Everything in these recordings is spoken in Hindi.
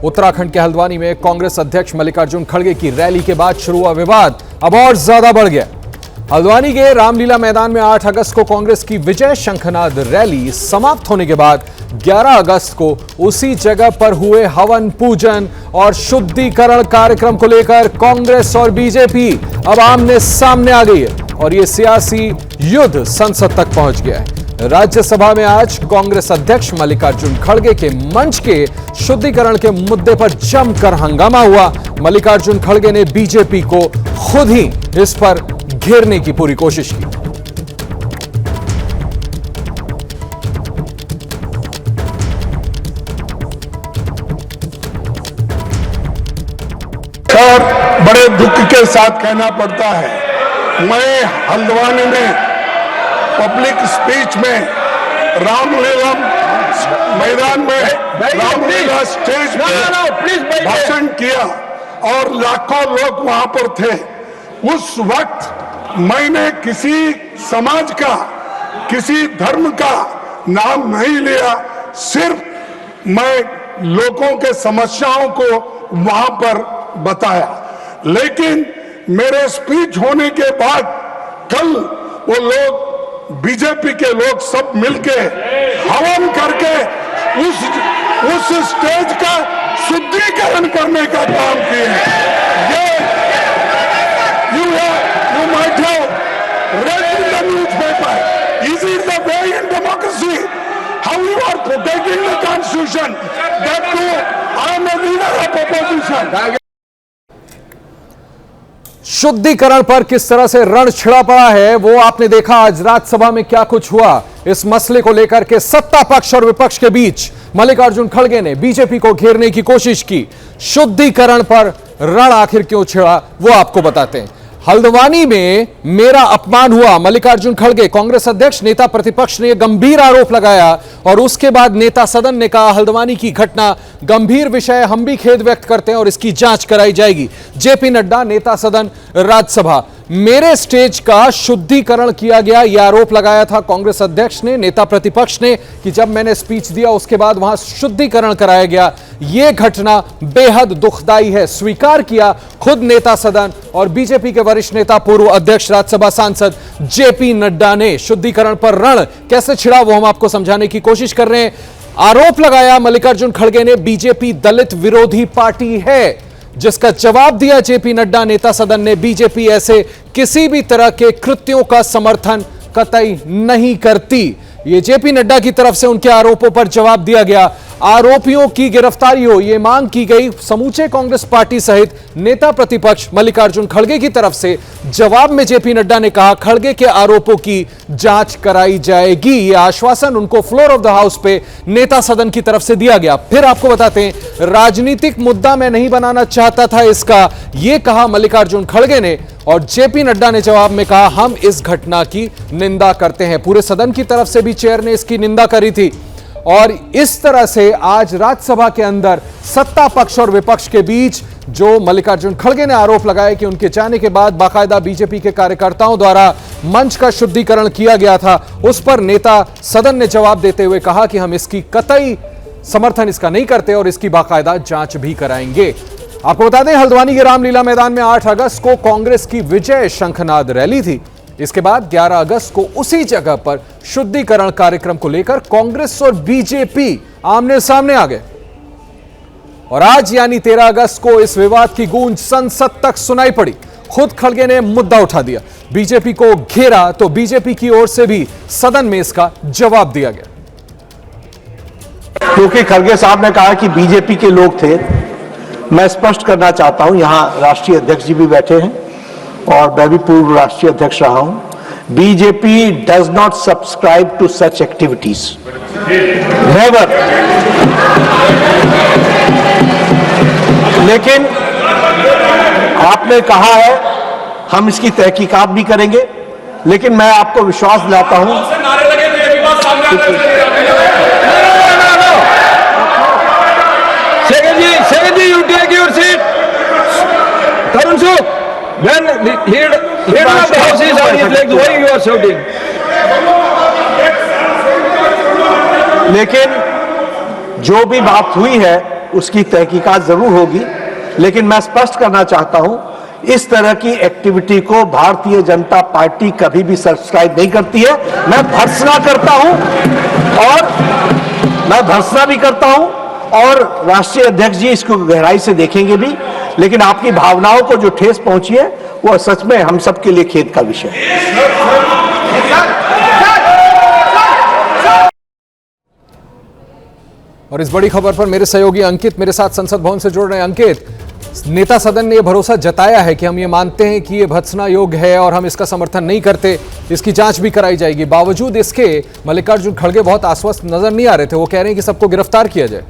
उत्तराखंड के हल्द्वानी में कांग्रेस अध्यक्ष मल्लिकार्जुन खड़गे की रैली के बाद शुरू हुआ विवाद अब और ज्यादा बढ़ गया। हल्द्वानी के रामलीला मैदान में 8 अगस्त को कांग्रेस की विजय शंखनाद रैली समाप्त होने के बाद 11 अगस्त को उसी जगह पर हुए हवन पूजन और शुद्धिकरण कार्यक्रम को लेकर कांग्रेस और बीजेपी अब आमने सामने आ गई है और ये सियासी युद्ध संसद तक पहुंच गया है। राज्यसभा में आज कांग्रेस अध्यक्ष मल्लिकार्जुन खड़गे के मंच के शुद्धिकरण के मुद्दे पर जमकर हंगामा हुआ। मल्लिकार्जुन खड़गे ने बीजेपी को खुद ही इस पर घेरने की पूरी कोशिश की। और बड़े दुख के साथ कहना पड़ता है, मैं हल्द्वानी में पब्लिक स्पीच में रामलीला मैदान में रामलीला स्टेज पर भाषण किया और लाखों लोग वहां पर थे। उस वक्त मैंने किसी समाज का, किसी धर्म का नाम नहीं लिया, सिर्फ मैं लोगों के समस्याओं को वहां पर बताया। लेकिन मेरे स्पीच होने के बाद कल वो लोग, बीजेपी के लोग सब मिलके हवन करके उस स्टेज का शुद्धिकरण करने का काम किए। ये you might have read in the newspaper. Is it the way in democracy? How you are protecting the constitution? That too, I am a leader of opposition. शुद्धिकरण पर किस तरह से रण छिड़ा पड़ा है वो आपने देखा। आज राज्यसभा में क्या कुछ हुआ, इस मसले को लेकर के सत्ता पक्ष और विपक्ष के बीच मल्लिकार्जुन खड़गे ने बीजेपी को घेरने की कोशिश की। शुद्धिकरण पर रण आखिर क्यों छिड़ा वो आपको बताते हैं। हल्द्वानी में मेरा अपमान हुआ, मल्लिकार्जुन खड़गे कांग्रेस अध्यक्ष नेता प्रतिपक्ष ने गंभीर आरोप लगाया और उसके बाद नेता सदन ने कहा हल्द्वानी की घटना गंभीर विषय, हम भी खेद व्यक्त करते हैं और इसकी जांच कराई जाएगी। जेपी नड्डा नेता सदन राज्यसभा, मेरे स्टेज का शुद्धिकरण किया गया यह आरोप लगाया था कांग्रेस अध्यक्ष ने, नेता प्रतिपक्ष ने, कि जब मैंने स्पीच दिया उसके बाद वहां शुद्धिकरण कराया गया। यह घटना बेहद दुखदाई है, स्वीकार किया खुद नेता सदन और बीजेपी के वरिष्ठ नेता पूर्व अध्यक्ष राज्यसभा सांसद जेपी नड्डा ने। शुद्धिकरण पर रण कैसे छिड़ा वो हम आपको समझाने की कोशिश कर रहे हैं। आरोप लगाया मल्लिकार्जुन खड़गे ने बीजेपी दलित विरोधी पार्टी है, जिसका जवाब दिया जेपी नड्डा नेता सदन ने। बीजेपी ऐसे किसी भी तरह के कृत्यों का समर्थन कतई नहीं करती। ये जेपी नड्डा की तरफ से उनके आरोपों पर जवाब दिया गया। आरोपियों की गिरफ्तारी हो ये मांग की गई समूचे कांग्रेस पार्टी सहित नेता प्रतिपक्ष मल्लिकार्जुन खड़गे की तरफ से। जवाब में जेपी नड्डा ने कहा खड़गे के आरोपों की जांच कराई जाएगी। यह आश्वासन उनको फ्लोर ऑफ द हाउस पे नेता सदन की तरफ से दिया गया। फिर आपको बताते हैं, राजनीतिक मुद्दा मैं नहीं बनाना चाहता था इसका, यह कहा मल्लिकार्जुन खड़गे ने और जेपी नड्डा ने जवाब में कहा हम इस घटना की निंदा करते हैं। पूरे सदन की तरफ से भी चेयर ने इसकी निंदा करी थी और इस तरह से आज राज्यसभा के अंदर सत्ता पक्ष और विपक्ष के बीच जो मल्लिकार्जुन खड़गे ने आरोप लगाया कि उनके जाने के बाद बाकायदा बीजेपी के कार्यकर्ताओं द्वारा मंच का शुद्धिकरण किया गया था, उस पर नेता सदन ने जवाब देते हुए कहा कि हम इसकी कतई समर्थन इसका नहीं करते और इसकी बाकायदा जांच भी कराएंगे। आपको बता दें, हल्द्वानी के रामलीला मैदान में 8 अगस्त को कांग्रेस की विजय शंखनाद रैली थी। इसके बाद 11 अगस्त को उसी जगह पर शुद्धिकरण कार्यक्रम को लेकर कांग्रेस और बीजेपी आमने सामने आ गए और आज यानी 13 अगस्त को इस विवाद की गूंज संसद तक सुनाई पड़ी। खुद खड़गे ने मुद्दा उठा दिया, बीजेपी को घेरा तो बीजेपी की ओर से भी सदन में इसका जवाब दिया गया। क्योंकि खड़गे साहब ने कहा कि बीजेपी के लोग थे, मैं स्पष्ट करना चाहता हूं, यहां राष्ट्रीय अध्यक्ष जी भी बैठे हैं और मैं भी पूर्व राष्ट्रीय अध्यक्ष रहा हूं। BJP does not subscribe to such activities, never. लेकिन आपने कहा है हम इसकी तहकीकात भी करेंगे, लेकिन मैं आपको विश्वास दिलाता हूं Second ji, you take your seat. Tarun Suk, when leader of the house is on his legs, why you are shouting? लेकिन जो भी बात हुई है उसकी तहकीकात जरूर होगी, लेकिन मैं स्पष्ट करना चाहता हूं, इस तरह की एक्टिविटी को भारतीय जनता पार्टी कभी भी सब्सक्राइब नहीं करती है। मैं भर्त्सना करता हूं और मैं भर्त्सना भी करता हूं और राष्ट्रीय अध्यक्ष जी इसको गहराई से देखेंगे भी, लेकिन आपकी भावनाओं को जो ठेस पहुंची है वो सच में हम सबके लिए खेद का विषय है। और इस बड़ी खबर पर मेरे सहयोगी अंकित मेरे साथ संसद भवन से जुड़ रहे हैं। अंकित, नेता सदन ने यह भरोसा जताया है कि हम ये मानते हैं कि ये भर्त्सना योग्य है और हम इसका समर्थन नहीं करते, इसकी जांच भी कराई जाएगी। बावजूद इसके मल्लिकार्जुन खड़गे बहुत आश्वस्त नजर नहीं आ रहे थे। वो कह रहे हैं कि सबको गिरफ्तार किया जाए।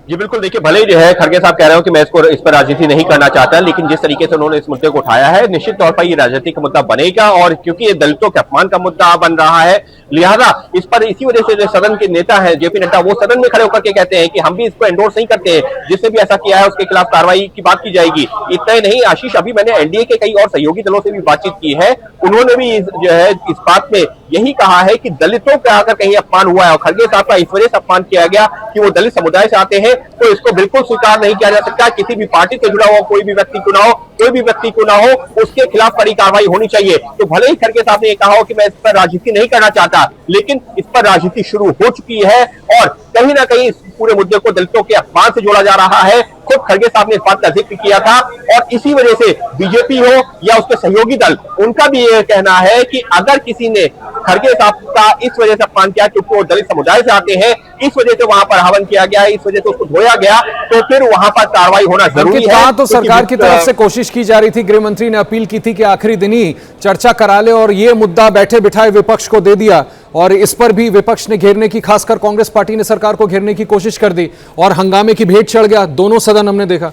जी बिल्कुल, देखिए भले ही जो है खड़गे साहब कह रहे हो कि मैं इस पर राजनीति नहीं करना चाहता, लेकिन जिस तरीके से उन्होंने इस मुद्दे को उठाया है निश्चित तौर पर ये राजनीतिक मुद्दा बनेगा। और क्योंकि ये दलितों के अपमान का मुद्दा बन रहा है, लिहाजा इस पर इसी वजह से जो सदन के नेता है जेपी नड्डा, वो सदन में खड़े होकर के कहते हैं कि हम भी इसको एंडोर्स नहीं करते हैं, जिसने भी ऐसा किया है उसके खिलाफ कार्रवाई की बात की जाएगी। इतना ही नहीं आशीष, अभी मैंने एनडीए के कई और सहयोगी दलों से भी बातचीत की है, उन्होंने भी जो है इस बात में यही कहा है कि दलितों का अगर कहीं अपमान हुआ है और खड़गे साहब का इस वजह से अपमान किया गया कि वो दलित समुदाय से आते हैं, तो इसको बिल्कुल स्वीकार नहीं किया जा सकता। किसी भी पार्टी से जुड़ा हुआ कोई भी व्यक्ति क्यों ना हो, कोई भी व्यक्ति क्यों ना हो, उसके खिलाफ कड़ी कार्रवाई होनी चाहिए। तो भले ही खड़गे साहब ने यह कहा हो कि मैं इस पर राजनीति नहीं करना चाहता, लेकिन इस पर राजनीति शुरू हो चुकी है और कहीं ना कहीं इस पूरे मुद्दे को दलितों के अपमान से जोड़ा जा रहा है। खुद खड़गे साहब ने इस बात का जिक्र किया था और इसी वजह से बीजेपी हो या उसके सहयोगी दल, उनका भी यह कहना है कि अगर किसी ने खड़गे साहब का इस वजह से अपमान किया क्योंकि वो दलित समुदाय से आते हैं, इस वजह से वहां पर हवन किया गया है, इस वजह से उसको धोया गया, तो फिर वहां पर कार्रवाई होना जरूरी है। तो सरकार की तरफ से कोशिश की जा रही थी, गृह मंत्री ने अपील की थी कि आखिरी दिन ही चर्चा करा ले, और ये मुद्दा बैठे बिठाए विपक्ष को दे दिया और इस पर भी विपक्ष ने घेरने की, खासकर कांग्रेस पार्टी ने सरकार को घेरने की कोशिश कर दी और हंगामे की भेंट चढ़ गया। दोनों सदन हमने देखा।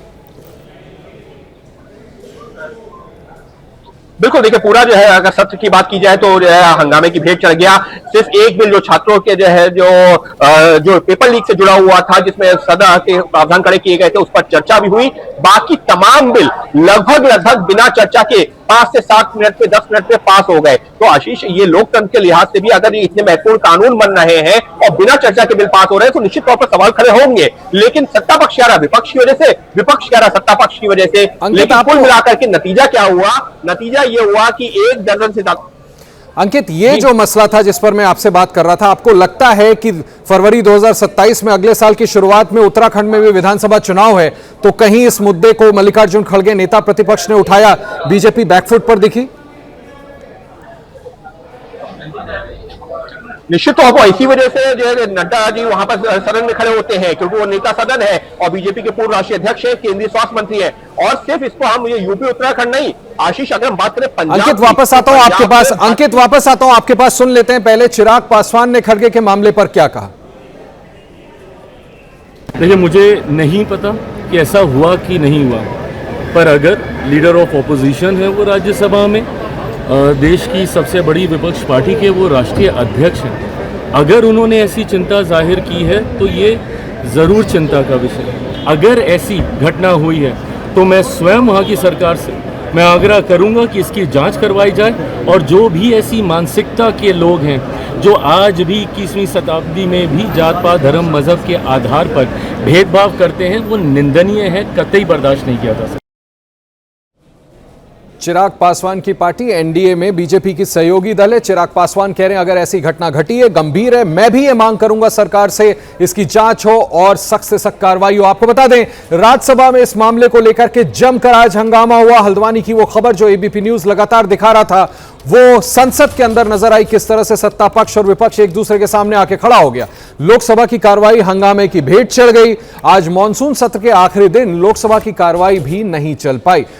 बिल्कुल, देखिए पूरा जो है अगर सत्र की बात की जाए तो जो है हंगामे की भेंट चढ़ गया। सिर्फ एक बिल जो छात्रों के जो है जो पेपर लीक से जुड़ा हुआ था, जिसमें सदा के प्रावधान खड़े किए गए थे, उस पर चर्चा भी हुई। बाकी तमाम बिल लगभग बिना चर्चा के 5 से 7 मिनट पे 10 मिनट पे पास हो गए। तो आशीष, ये लोकतंत्र के लिहाज से भी अगर ये इतने महत्वपूर्ण कानून बन रहे हैं और बिना चर्चा के बिल पास हो रहे हैं तो निश्चित तौर पर सवाल खड़े होंगे। लेकिन सत्ता पक्ष कह रहा विपक्ष की वजह से, विपक्ष कह रहा सत्ता पक्ष की वजह से। लेकिन कुल मिलाकर के नतीजा क्या हुआ? नतीजा ये हुआ कि 1 दर्जन से ज्यादा। अंकित, ये जो मसला था जिस पर मैं आपसे बात कर रहा था, आपको लगता है कि फरवरी 2027 में, अगले साल की शुरुआत में उत्तराखंड में भी विधानसभा चुनाव है, तो कहीं इस मुद्दे को मल्लिकार्जुन खड़गे नेता प्रतिपक्ष ने उठाया, बीजेपी बैकफुट पर दिखी? निश्चित तौर पर इसी वजह से जो है नड्डा जी वहां पर सदन में खड़े होते हैं, क्योंकि वो नेता सदन है और बीजेपी के पूर्व राष्ट्रीय अध्यक्ष है, केंद्रीय स्वास्थ्य मंत्री है। और सिर्फ इसको हम ये यूपी उत्तराखंड नहीं, आशीष अगर हम बात करें पंजाब। अंकित वापस आता हूं आपके पास, अंकित वापस आता हूं आपके पास, सुन लेते हैं पहले चिराग पासवान ने खड़गे के मामले पर क्या कहा। देखिए, मुझे नहीं पता कि ऐसा हुआ कि नहीं हुआ, पर अगर लीडर ऑफ ऑपोजिशन है वो राज्यसभा में, देश की सबसे बड़ी विपक्ष पार्टी के वो राष्ट्रीय अध्यक्ष हैं, अगर उन्होंने ऐसी चिंता जाहिर की है तो ये ज़रूर चिंता का विषय है। अगर ऐसी घटना हुई है तो मैं स्वयं वहाँ की सरकार से मैं आग्रह करूँगा कि इसकी जांच करवाई जाए और जो भी ऐसी मानसिकता के लोग हैं जो आज भी 21वीं शताब्दी में भी जात पात धर्म मजहब के आधार पर भेदभाव करते हैं, वो निंदनीय है, कतई बर्दाश्त नहीं किया जा सकता। चिराग पासवान की पार्टी एनडीए में बीजेपी की सहयोगी दल है। चिराग पासवान कह रहे हैं अगर ऐसी घटना घटी है, गंभीर है, मैं भी ये मांग करूंगा सरकार से इसकी जांच हो और सख्त से सख्त कार्रवाई हो। आपको बता दें, राज्यसभा में इस मामले को लेकर के जमकर आज हंगामा हुआ। हल्द्वानी की वो खबर जो एबीपी न्यूज लगातार दिखा रहा था, वो संसद के अंदर नजर आई, किस तरह से सत्ता पक्ष और विपक्ष एक दूसरे के सामने आके खड़ा हो गया। लोकसभा की कार्रवाई हंगामे की भेंट चढ़ गई। आज मॉनसून सत्र के आखिरी दिन लोकसभा की कार्रवाई भी नहीं चल पाई।